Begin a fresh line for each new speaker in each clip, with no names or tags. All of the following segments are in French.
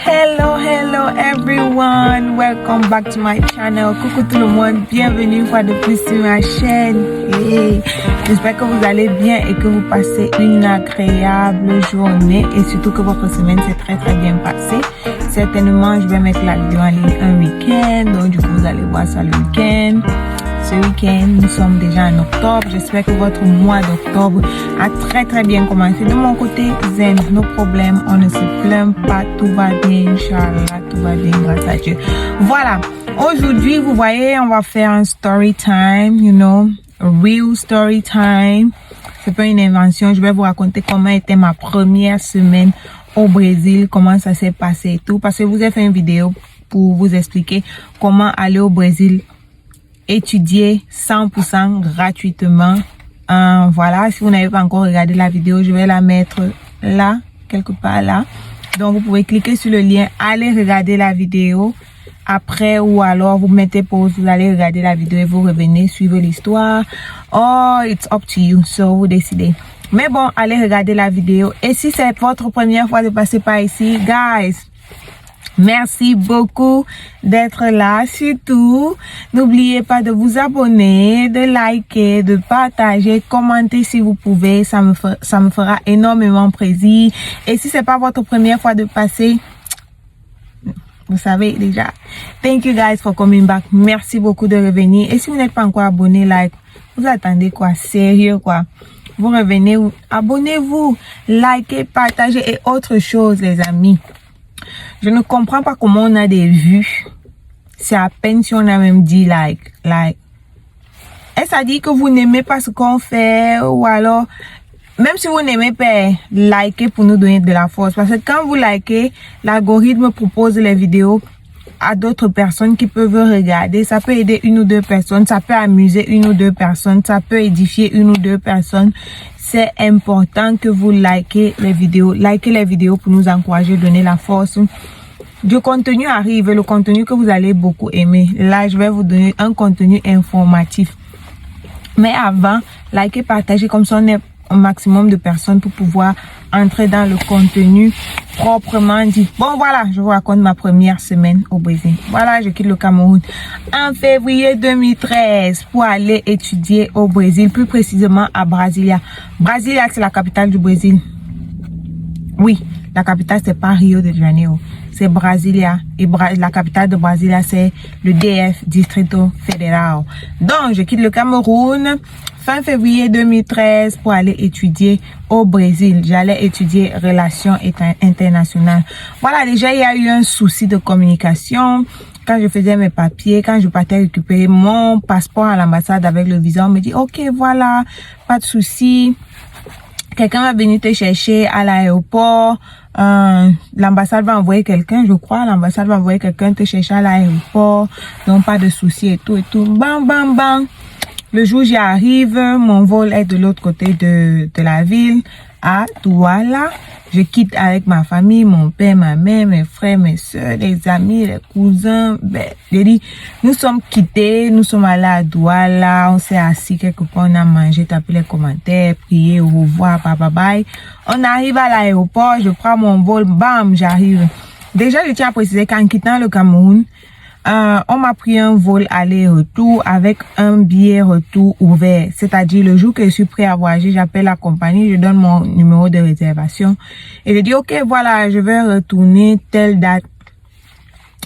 Hello everyone, welcome back to my channel. Coucou tout le monde, bienvenue une fois de plus sur ma chaîne. Hey. J'espère que vous allez bien et que vous passez une agréable journée et surtout que votre semaine s'est très bien passée. Certainement, je vais mettre la vidéo en ligne un week-end, donc du coup vous allez voir ça le week-end. Ce week-end, nous sommes déjà en octobre. J'espère que votre mois d'octobre a très bien commencé. De mon côté, zen, nos problèmes, on ne se plaint pas, tout va bien, Inch'Allah, tout va bien grâce à Dieu. Voilà, aujourd'hui, vous voyez, on va faire un story time, you know, a real story time. C'est pas une invention, je vais vous raconter comment était ma première semaine au Brésil, comment ça s'est passé et tout. Parce que je vous ai fait une vidéo pour vous expliquer comment aller au Brésil étudier 100% gratuitement. Voilà, si vous n'avez pas encore regardé la vidéo, je vais la mettre là, quelque part là. Donc vous pouvez cliquer sur le lien, aller regarder la vidéo après, ou alors vous mettez pause, vous allez regarder la vidéo et vous revenez suivre l'histoire. Oh, it's up to you, so vous décidez. Mais bon, allez regarder la vidéo. Et si c'est votre première fois de passer par ici, guys, merci beaucoup d'être là. Surtout, n'oubliez pas de vous abonner, de liker, de partager, commenter si vous pouvez. Ça me fera énormément plaisir. Et si c'est pas votre première fois de passer, vous savez déjà. Thank you guys for coming back. Merci beaucoup de revenir. Et si vous n'êtes pas encore abonné, vous attendez quoi? Sérieux quoi? Vous revenez, abonnez-vous, likez, partagez et autre chose les amis. Je ne comprends pas comment on a des vues. C'est à peine si on a même dit like. Est-ce à dire que vous n'aimez pas ce qu'on fait, ou alors, même si vous n'aimez pas, likez pour nous donner de la force. Parce que quand vous likez, l'algorithme propose les vidéos à d'autres personnes qui peuvent regarder. Ça peut aider une ou deux personnes, ça peut amuser une ou deux personnes, ça peut édifier une ou deux personnes. C'est important que vous likez les vidéos. Likez les vidéos pour nous encourager, donner la force. Du contenu arrive, le contenu que vous allez beaucoup aimer. Là, je vais vous donner un contenu informatif. Mais avant, likez, partagez, comme ça on est un maximum de personnes pour pouvoir entrer dans le contenu proprement dit. Bon voilà, je vous raconte ma première semaine au Brésil. Voilà, je quitte le Cameroun en février 2013 pour aller étudier au Brésil, plus précisément à Brasilia. Brasilia, c'est la capitale du Brésil. Oui, la capitale c'est pas Rio de Janeiro, c'est Brasilia. Et la capitale de Brasilia c'est le DF, Distrito Federal. Donc je quitte le Cameroun fin février 2013 pour aller étudier au Brésil. J'allais étudier relations internationales. Voilà, déjà il y a eu un souci de communication. Quand je faisais mes papiers, quand je partais récupérer mon passeport à l'ambassade avec le visa, on me dit ok voilà, pas de souci. Quelqu'un va venir te chercher à l'aéroport. L'ambassade va envoyer quelqu'un, je crois. L'ambassade va envoyer quelqu'un te chercher à l'aéroport. Donc pas de souci et tout. Bam. Le jour j'y arrive, mon vol est de l'autre côté de la ville, à Douala. Je quitte avec ma famille, mon père, ma mère, mes frères, mes soeurs, les amis, les cousins. Je dis, nous sommes quittés, nous sommes allés à Douala, on s'est assis quelque part, on a mangé, tapé les commentaires, prié, au revoir, bye bye. On arrive à l'aéroport, je prends mon vol, bam, j'arrive. Déjà, je tiens à préciser qu'en quittant le Cameroun, on m'a pris un vol aller-retour avec un billet retour ouvert. C'est-à-dire, le jour que je suis prêt à voyager, j'appelle la compagnie, je donne mon numéro de réservation. Et je dis, ok, voilà, je vais retourner telle date.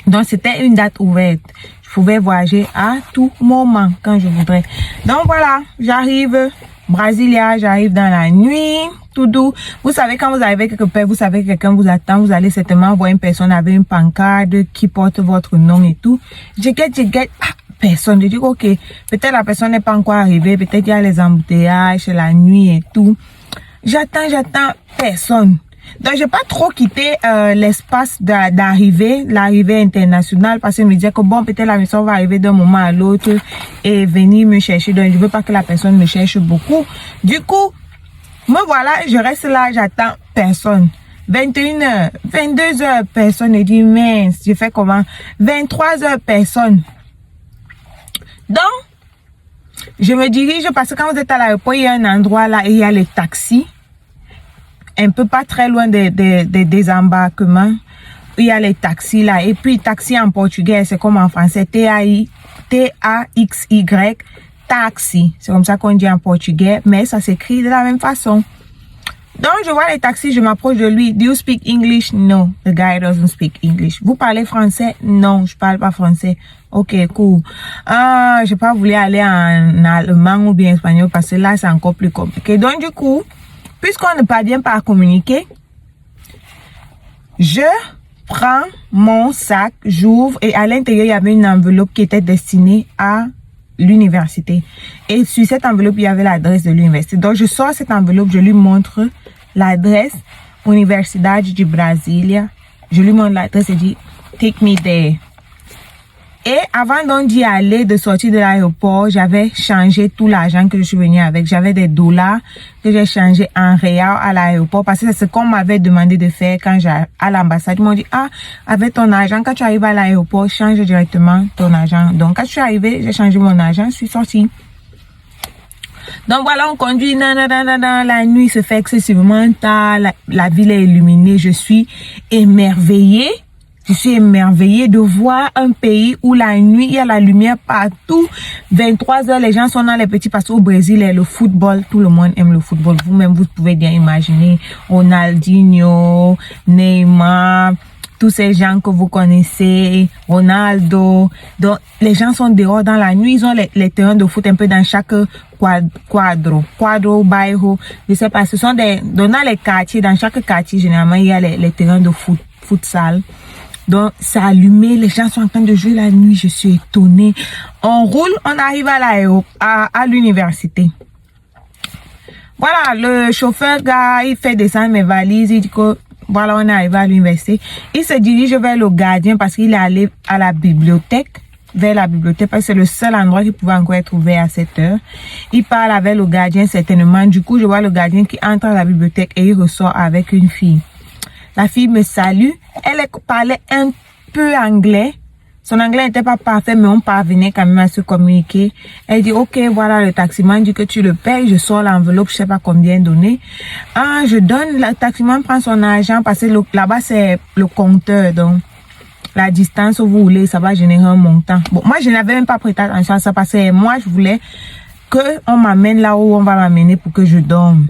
Donc, c'était une date ouverte. Je pouvais voyager à tout moment, quand je voudrais. Donc, voilà, j'arrive, Brasilia, j'arrive dans la nuit. Tout doux. Vous savez, quand vous arrivez quelque part, vous savez que quelqu'un vous attend, vous allez certainement voir une personne avec une pancarte qui porte votre nom et tout. Je guette, personne. Je dis, ok, peut-être la personne n'est pas encore arrivée, peut-être il y a les embouteillages, la nuit et tout. J'attends, personne. Donc, j'ai pas trop quitté l'espace d'arrivée, l'arrivée internationale, parce que je me disais que bon, peut-être la personne va arriver d'un moment à l'autre et venir me chercher. Donc, je veux pas que la personne me cherche beaucoup. Du coup, moi voilà, je reste là, j'attends personne. 21h, 22h, personne. Je dis, mince, je fais comment? 23h, personne. Donc, je me dirige parce que quand vous êtes à l'aéroport, il y a un endroit là et il y a les taxis. Un peu pas très loin des embarquements. il y a les taxis là. Et puis, taxi en portugais, c'est comme en français. T-A-X-Y. Taxi. C'est comme ça qu'on dit en portugais. Mais ça s'écrit de la même façon. Donc, je vois les taxis, je m'approche de lui. Do you speak English? No, the guy doesn't speak English. Vous parlez français? Non, je parle pas français. Ok, cool. Je pas voulu aller en allemand ou bien espagnol parce que là, c'est encore plus compliqué. Donc, du coup, puisqu'on ne parvient pas à communiquer, je prends mon sac, j'ouvre et à l'intérieur, il y avait une enveloppe qui était destinée à l'université. Et sur cette enveloppe, il y avait l'adresse de l'université. Donc, je sors cette enveloppe, je lui montre l'adresse Universidade de Brasília. Je lui montre l'adresse et dis, take me there. Et avant donc d'y aller, de sortir de l'aéroport, j'avais changé tout l'argent que je suis venue avec. J'avais des dollars que j'ai changé en réal à l'aéroport parce que c'est ce qu'on m'avait demandé de faire quand j'ai à l'ambassade. Ils m'ont dit, avec ton argent, quand tu arrives à l'aéroport, change directement ton argent. Donc, quand je suis arrivée, j'ai changé mon argent, je suis sortie. Donc voilà, on conduit, la nuit se fait excessivement tard, la ville est illuminée, je suis émerveillée. Je suis émerveillée de voir un pays où la nuit, il y a la lumière partout. 23h, les gens sont dans les petits parce qu'au Brésil, le football, tout le monde aime le football. Vous-même, vous pouvez bien imaginer Ronaldinho, Neymar, tous ces gens que vous connaissez, Ronaldo. Donc, les gens sont dehors dans la nuit. Ils ont les terrains de foot un peu dans chaque quadro, bairro. Je sais pas, ce sont dans les quartiers, dans chaque quartier, généralement, il y a les terrains de futsal. Donc, c'est allumé, les gens sont en train de jouer la nuit, je suis étonnée. On roule, on arrive à l'université. Voilà, le chauffeur, gars, il fait descendre mes valises, il dit que, voilà, on est arrivé à l'université. Il se dirige vers le gardien parce qu'il est allé à la bibliothèque, vers la bibliothèque, parce que c'est le seul endroit qui pouvait encore être ouvert à cette heure. Il parle avec le gardien, certainement. Du coup, je vois le gardien qui entre à la bibliothèque et il ressort avec une fille. La fille me salue. Elle parlait un peu anglais. Son anglais n'était pas parfait, mais on parvenait quand même à se communiquer. Elle dit, ok, voilà, le taximan dit que tu le payes. Je sors l'enveloppe, je sais pas combien donner. Je donne, le taximan prend son argent parce que là-bas, c'est le compteur. Donc, la distance où vous voulez, ça va générer un montant. Bon, moi, je n'avais même pas prêté attention à ça parce que moi, je voulais qu'on m'amène là où on va m'amener pour que je dorme.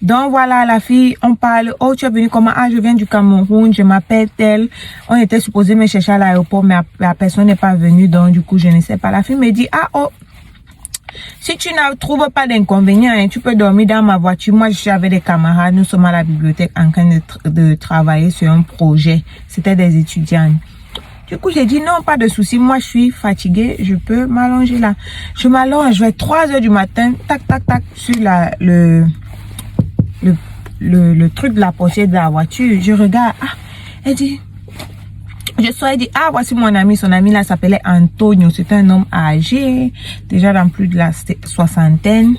Donc voilà, la fille, on parle, oh tu es venue comment? Je viens du Cameroun, je m'appelle telle. On était supposé me chercher à l'aéroport, mais la personne n'est pas venue, donc du coup je ne sais pas. La fille me dit, si tu ne trouves pas d'inconvénient, tu peux dormir dans ma voiture. Moi je suis avec des camarades, nous sommes à la bibliothèque en train de travailler sur un projet. C'était des étudiants. Du coup, j'ai dit non, pas de souci. Moi, je suis fatiguée. Je peux m'allonger là. Je m'allonge, je vais 3h du matin, tac, tac, tac, sur le truc de la pochette de la voiture. Je regarde, elle dit, je sors, elle dit, voici mon ami. Son ami là s'appelait Antonio. C'est un homme âgé, déjà dans plus de la soixantaine.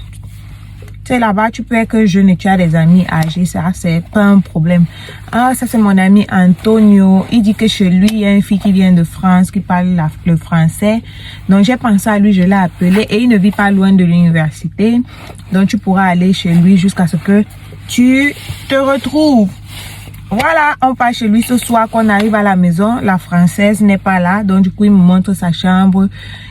Tu sais, là-bas, tu peux être jeune et tu as des amis âgés, ça, c'est pas un problème. Ça, c'est mon ami Antonio. Il dit que chez lui, il y a une fille qui vient de France, qui parle le français. Donc, j'ai pensé à lui, je l'ai appelé et il ne vit pas loin de l'université. Donc, tu pourras aller chez lui jusqu'à ce que tu te retrouves. Voilà, on part chez lui ce soir. Qu'on arrive à la maison, la française n'est pas là. Donc, du coup, il me montre sa chambre.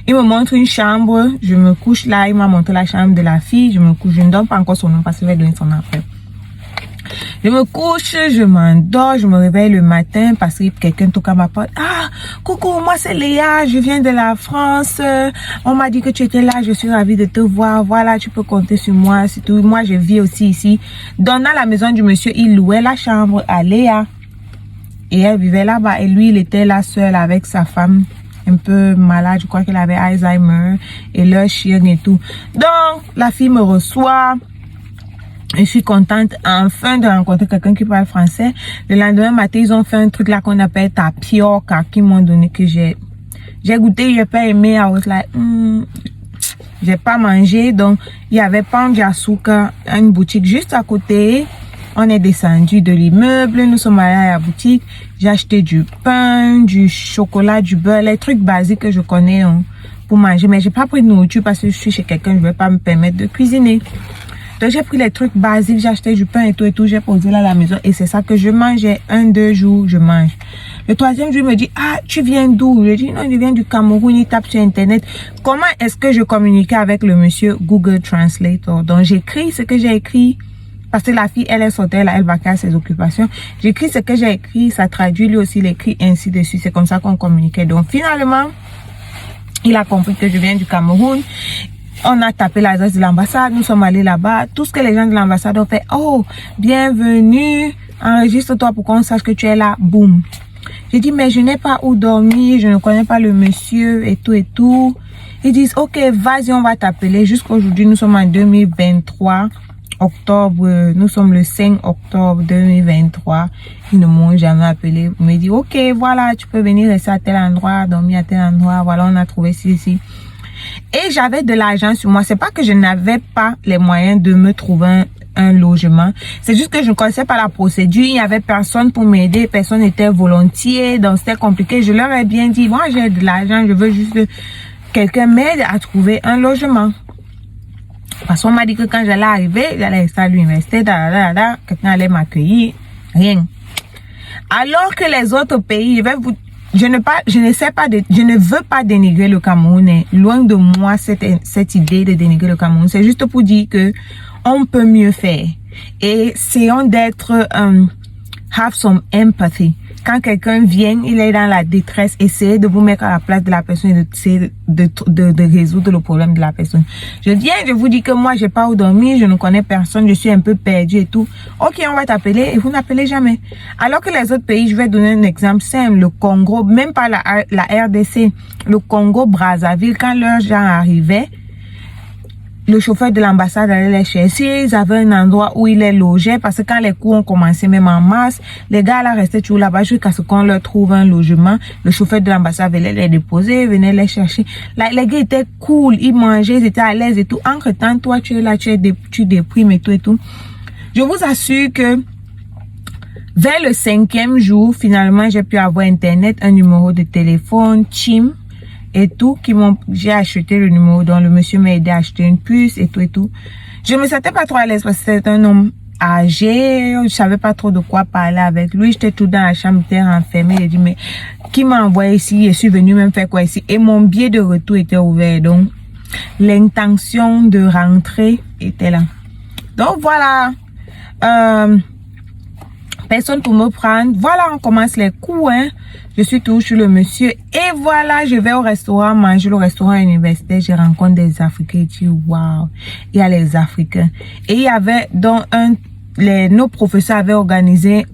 Il me montre une chambre. Je me couche là. Il m'a montré la chambre de la fille. Je me couche. Je ne donne pas encore son nom parce qu'il va donner son nom après. Je me couche, je m'endors, je me réveille le matin parce que quelqu'un toque à ma porte. Coucou, moi c'est Léa, je viens de la France. On m'a dit que tu étais là, je suis ravie de te voir. Voilà, tu peux compter sur moi, c'est tout. Moi, je vis aussi ici. Dans la maison du monsieur, il louait la chambre à Léa. Et elle vivait là-bas. Et lui, il était là seul avec sa femme, un peu malade. Je crois qu'elle avait Alzheimer et leur chien et tout. Donc, la fille me reçoit. Je suis contente enfin de rencontrer quelqu'un qui parle français. Le lendemain matin, ils ont fait un truc là qu'on appelle tapioca, qui m'ont donné que j'ai goûté, j'ai pas aimé. I was like, j'ai pas mangé. Donc, il y avait Pan de Açúcar, une boutique juste à côté. On est descendu de l'immeuble, nous sommes allés à la boutique. J'ai acheté du pain, du chocolat, du beurre, les trucs basiques que je connais pour manger. Mais j'ai pas pris de nourriture parce que je suis chez quelqu'un, je vais pas me permettre de cuisiner. Donc, j'ai pris les trucs basiques, j'ai acheté du pain et tout, j'ai posé là à la maison. Et c'est ça que je mangeais. 1-2 jours, je mange. Le 3e jour, il me dit, ah, tu viens d'où? Je dis, non, je viens du Cameroun. Il tape sur Internet. Comment est-ce que je communiquais avec le monsieur Google Translator? Donc, j'écris ce que j'ai écrit. Parce que la fille, elle est sortie, elle va faire ses occupations. J'écris ce que j'ai écrit, ça traduit, lui aussi, il écrit ainsi de suite. C'est comme ça qu'on communiquait. Donc, finalement, il a compris que je viens du Cameroun. On a tapé l'adresse de l'ambassade, nous sommes allés là-bas. Tout ce que les gens de l'ambassade ont fait, oh, bienvenue, enregistre-toi pour qu'on sache que tu es là, boum. J'ai dit, mais je n'ai pas où dormir, je ne connais pas le monsieur et tout et tout. Ils disent, ok, vas-y, on va t'appeler. Jusqu'aujourd'hui, nous sommes en 2023, octobre, nous sommes le 5 octobre 2023. Ils ne m'ont jamais appelé. Ils m'ont dit, ok, voilà, tu peux venir rester à tel endroit, dormir à tel endroit. Voilà, on a trouvé ici. Et j'avais de l'argent sur moi. C'est pas que je n'avais pas les moyens de me trouver un logement. C'est juste que je ne connaissais pas la procédure. Il n'y avait personne pour m'aider. Personne n'était volontiers. Donc c'était compliqué. Je leur ai bien dit, moi j'ai de l'argent. Je veux juste que quelqu'un m'aide à trouver un logement. Parce qu'on m'a dit que quand j'allais arriver, j'allais rester à l'université. Quelqu'un allait m'accueillir. Rien. Alors que les autres pays, je ne veux pas dénigrer le Cameroun. Loin de moi cette idée de dénigrer le Cameroun. C'est juste pour dire que on peut mieux faire. Et essayons d'être have some empathy. Quand quelqu'un vient, il est dans la détresse, essayez de vous mettre à la place de la personne et d'essayer de résoudre le problème de la personne. Je viens, je vous dis que moi, j'ai pas où dormir, je ne connais personne, je suis un peu perdu et tout. Ok, on va t'appeler et vous n'appelez jamais. Alors que les autres pays, je vais donner un exemple simple, le Congo, même pas la RDC, le Congo, Brazzaville, quand leurs gens arrivaient, le chauffeur de l'ambassade allait les chercher. Ils avaient un endroit où ils les logeaient parce que quand les coups ont commencé même en mars, les gars là restaient toujours là-bas jusqu'à ce qu'on leur trouve un logement. Le chauffeur de l'ambassade venait les déposer, venait les chercher. Là, les gars étaient cool, ils mangeaient, ils étaient à l'aise et tout. Entre temps, toi tu es là, tu déprimes et tout et tout. Je vous assure que vers le 5e jour, finalement, j'ai pu avoir Internet, un numéro de téléphone, Chim. Et tout, j'ai acheté le numéro dont le monsieur m'a aidé à acheter une puce et tout et tout. Je me sentais pas trop à l'aise parce que c'était un homme âgé, je savais pas trop de quoi parler avec lui. J'étais tout dans la chambre, j'étais renfermée. J'ai dit, mais qui m'a envoyé ici? Je suis venue même faire quoi ici? Et mon billet de retour était ouvert. Donc, l'intention de rentrer était là. Donc, voilà. Personne pour me prendre. Voilà, on commence les coups, hein. Je suis toujours chez le monsieur. Et voilà, je vais au restaurant, manger le restaurant universitaire. Je rencontre des Africains. Je dis, waouh, il y a les Africains. Et il y avait, dans nos professeurs avaient organisé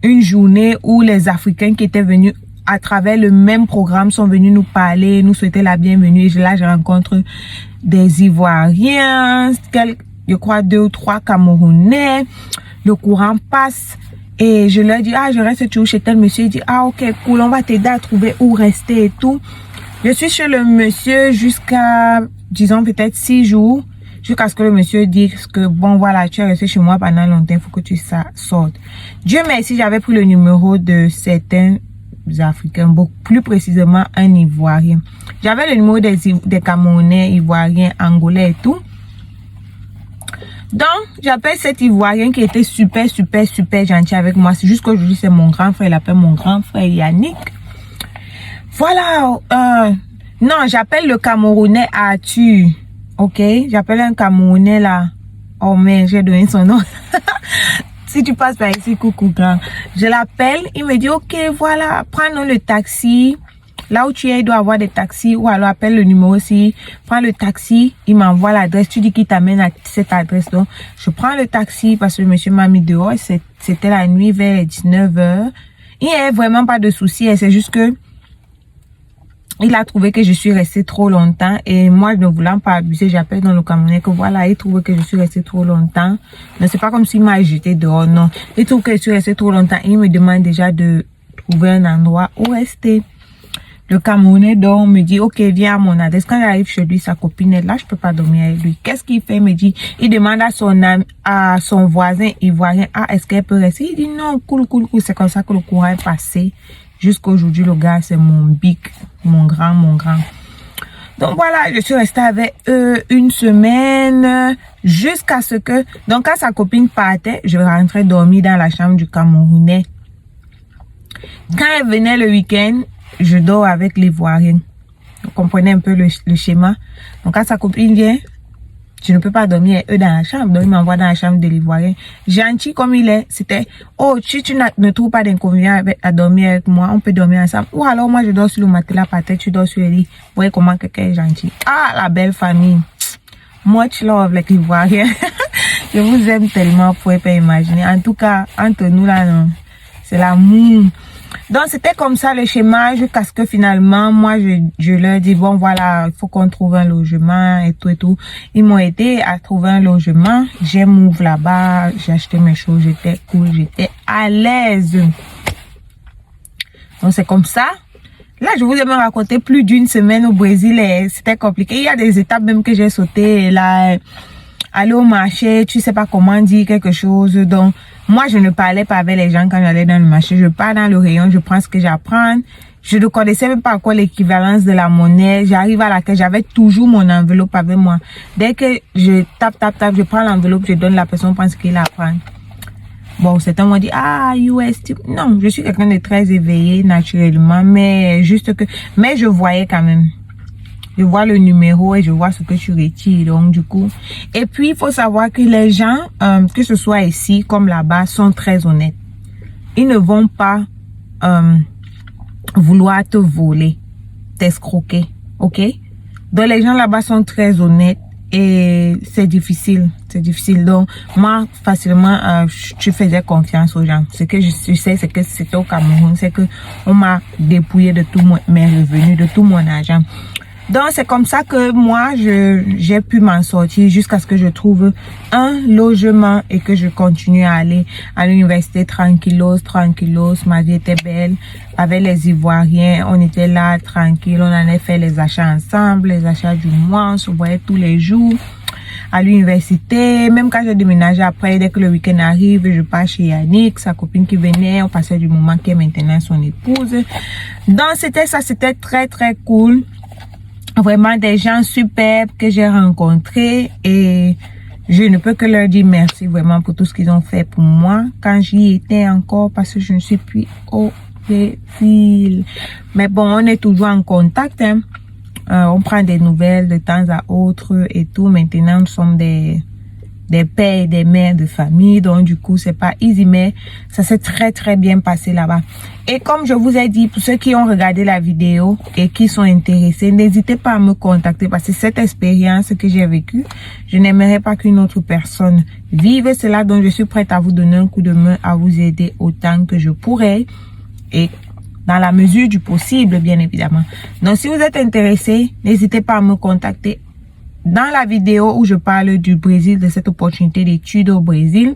une journée où les Africains qui étaient venus à travers le même programme sont venus nous parler, nous souhaiter la bienvenue. Et là, je rencontre des Ivoiriens, je crois 2 ou 3 Camerounais. Le courant passe et je leur dis, ah, je reste toujours chez tel monsieur. Il dit, ah, ok, cool, on va t'aider à trouver où rester et tout. Je suis chez le monsieur jusqu'à, disons, peut-être 6 jours, jusqu'à ce que le monsieur dise que, bon, voilà, tu es resté chez moi pendant longtemps, il faut que tu sortes. Dieu merci, j'avais pris le numéro de certains Africains, beaucoup plus précisément un Ivoirien. J'avais le numéro des Camerounais, Ivoiriens, Angolais et tout. Donc, j'appelle cet Ivoirien qui était super gentil avec moi. C'est juste qu'aujourd'hui, c'est mon grand frère. Il appelle mon grand frère Yannick. Voilà. Non, j'appelle le Camerounais Arthur. Ok? J'appelle un Camerounais là. Oh merde, j'ai donné son nom. Si tu passes par ici, coucou grand. Je l'appelle. Il me dit, ok, voilà, prends le taxi. Là où tu es, il doit avoir des taxis ou alors appelle le numéro aussi. Prends le taxi, il m'envoie l'adresse. Tu dis qu'il t'amène à cette adresse. Donc, je prends le taxi parce que le monsieur m'a mis dehors. C'était la nuit vers 19h. Il n'y a vraiment pas de souci. C'est juste que il a trouvé que je suis restée trop longtemps. Et moi, ne voulant pas abuser, j'appelle dans le Camerounais que voilà, il trouve que je suis restée trop longtemps. Mais c'est pas comme s'il m'a jeté dehors, non. Il trouve que je suis restée trop longtemps. Et il me demande déjà de trouver un endroit où rester. Le Camerounais donc me dit, ok, viens à mon adresse. Quand j'arrive chez lui, sa copine est là, je peux pas dormir avec lui. Qu'est-ce qu'il fait? Il me dit, il demande à son voisin ivoirien, ah, est-ce qu'elle peut rester? Il dit non, cool. C'est comme ça que le courant est passé. Jusqu'aujourd'hui, le gars, c'est mon big, mon grand. Donc voilà, je suis restée avec eux une semaine jusqu'à ce que... Donc quand sa copine partait, je rentrais dormir dans la chambre du Camerounais. Quand elle venait le week-end, je dors avec l'Ivoirien. Vous comprenez un peu le schéma. Donc quand sa copine vient, je ne peux pas dormir avec eux dans la chambre. Donc il m'envoie dans la chambre de l'Ivoirien. Gentil comme il est, c'était « Oh, si tu ne trouves pas d'inconvénient à dormir avec moi, on peut dormir ensemble. » Ou alors moi je dors sur le matelas par terre, tu dors sur le lit. Vous voyez comment quelqu'un est gentil. Ah, la belle famille. Much love les Ivoiriens. Je vous aime tellement, vous pouvez pas imaginer. En tout cas, entre nous là, non. C'est l'amour. Donc c'était comme ça le schéma jusqu'à ce que finalement moi je leur dis bon voilà, il faut qu'on trouve un logement et tout et tout. Ils m'ont aidé à trouver un logement. J'ai move là-bas, j'ai acheté mes choses, j'étais cool, j'étais à l'aise. Donc c'est comme ça. Là je vous ai même raconté plus d'une semaine au Brésil et c'était compliqué. Il y a des étapes même que j'ai sautées là. Aller au marché, tu sais pas comment dire quelque chose. Donc, moi, je ne parlais pas avec les gens quand j'allais dans le marché. Je pars dans le rayon, je prends ce que j'apprends. Je ne connaissais même pas quoi l'équivalence de la monnaie. J'arrive à laquelle j'avais toujours mon enveloppe avec moi. Dès que je tape, je prends l'enveloppe, je donne la personne, pense qu'il la prend. Bon, certains m'ont dit, ah, US, non, je suis quelqu'un de très éveillé naturellement, mais juste que, mais je voyais quand même. Je vois le numéro et je vois ce que tu retires. Donc, du coup. Et puis, il faut savoir que les gens, que ce soit ici comme là-bas, sont très honnêtes. Ils ne vont pas vouloir te voler, t'escroquer. OK? Donc, les gens là-bas sont très honnêtes et c'est difficile. C'est difficile. Donc, moi, facilement, je faisais confiance aux gens. Ce que je sais, c'est que c'était au Cameroun. C'est que on m'a dépouillé de tous mes revenus, de tout mon argent. Donc, c'est comme ça que moi, j'ai pu m'en sortir jusqu'à ce que je trouve un logement et que je continue à aller à l'université tranquillos. Ma vie était belle. Avec les Ivoiriens, on était là tranquille. On allait faire les achats ensemble, les achats du mois. On se voyait tous les jours à l'université. Même quand j'ai déménagé après, dès que le week-end arrive, je pars chez Yannick, sa copine qui venait. On passait du moment qui est maintenant son épouse. Donc, c'était ça, c'était très, très cool. Vraiment des gens superbes que j'ai rencontrés et je ne peux que leur dire merci vraiment pour tout ce qu'ils ont fait pour moi quand j'y étais encore parce que je ne suis plus au Brésil. Mais bon, on est toujours en contact. Hein. On prend des nouvelles de temps à autre et tout. Maintenant, nous sommes des pères et des mères de famille. Donc, du coup, c'est pas easy, mais ça s'est très, très bien passé là-bas. Et comme je vous ai dit, pour ceux qui ont regardé la vidéo et qui sont intéressés, n'hésitez pas à me contacter parce que cette expérience que j'ai vécue, je n'aimerais pas qu'une autre personne vive cela. Donc, je suis prête à vous donner un coup de main, à vous aider autant que je pourrais et dans la mesure du possible, bien évidemment. Donc, si vous êtes intéressés, n'hésitez pas à me contacter. Dans la vidéo où je parle du Brésil, de cette opportunité d'études au Brésil,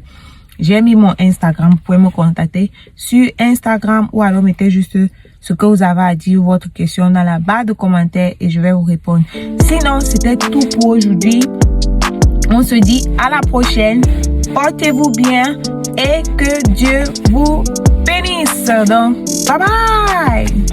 j'ai mis mon Instagram. Vous pouvez me contacter sur Instagram ou alors mettez juste ce que vous avez à dire, votre question dans la barre de commentaires et je vais vous répondre. Sinon, c'était tout pour aujourd'hui. On se dit à la prochaine. Portez-vous bien et que Dieu vous bénisse. Donc, bye bye!